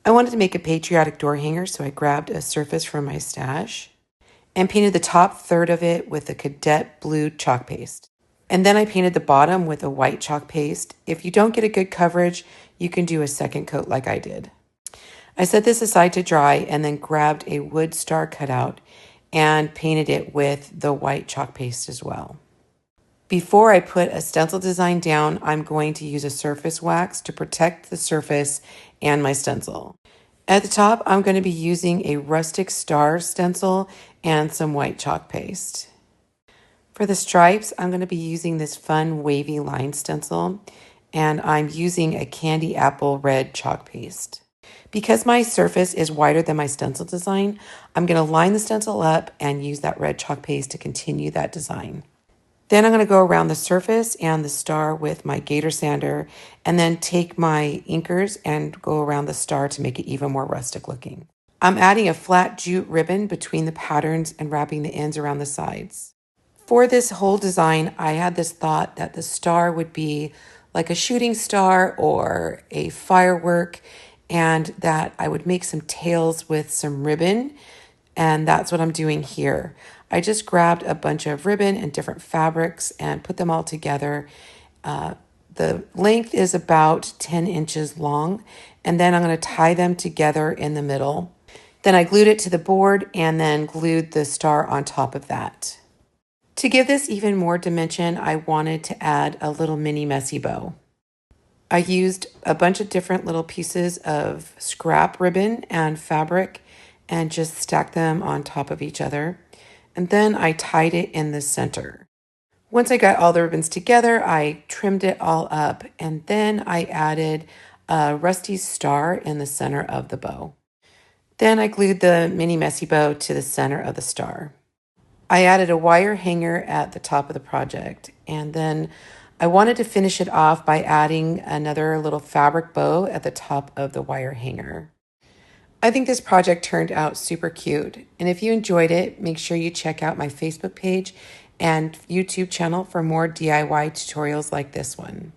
I wanted to make a patriotic door hanger, so I grabbed a surface from my stash and painted the top third of it with a cadet blue chalk paste. And then I painted the bottom with a white chalk paste. If you don't get a good coverage, you can do a second coat like I did. I set this aside to dry and then grabbed a wood star cutout and painted it with the white chalk paste as well. Before I put a stencil design down, I'm going to use a surface wax to protect the surface and my stencil. At the top, I'm going to be using a rustic star stencil and some white chalk paste. For the stripes, I'm going to be using this fun wavy line stencil, and I'm using a candy apple red chalk paste. Because my surface is wider than my stencil design, I'm going to line the stencil up and use that red chalk paste to continue that design. Then I'm going to go around the surface and the star with my gator sander, and then take my inkers and go around the star to make it even more rustic looking. I'm adding a flat jute ribbon between the patterns and wrapping the ends around the sides. For this whole design, I had this thought that the star would be like a shooting star or a firework, and that I would make some tails with some ribbon, and that's what I'm doing here. I just grabbed a bunch of ribbon and different fabrics and put them all together. The length is about 10 inches long, and then I'm going to tie them together in the middle. Then I glued it to the board and then glued the star on top of that. To give this even more dimension, I wanted to add a little mini messy bow. I used a bunch of different little pieces of scrap ribbon and fabric and just stacked them on top of each other. And then I tied it in the center. Once I got all the ribbons together, I trimmed it all up, and then I added a rusty star in the center of the bow. Then I glued the mini messy bow to the center of the star. I added a wire hanger at the top of the project, and then I wanted to finish it off by adding another little fabric bow at the top of the wire hanger. I think this project turned out super cute, and if you enjoyed it, make sure you check out my Facebook page and YouTube channel for more DIY tutorials like this one.